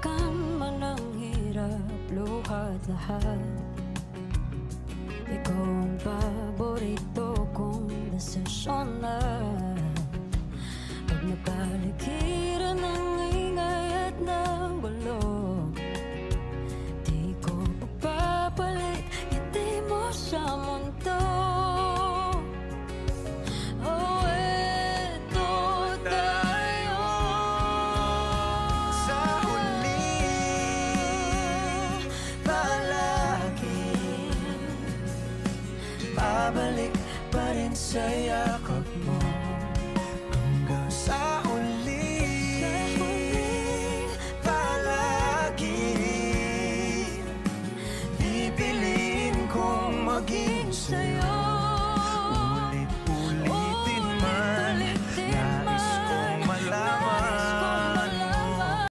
Balikan man ang hirap, luha't lahat. Ikaw ang paborito kong desisyon na pag napaligiran ng ingay at ng gulo, di ko pagpapalit, ngiti mo sa mundo. Oh, eto tayo sa huli, palagi babalik pa rin sa yakap mo.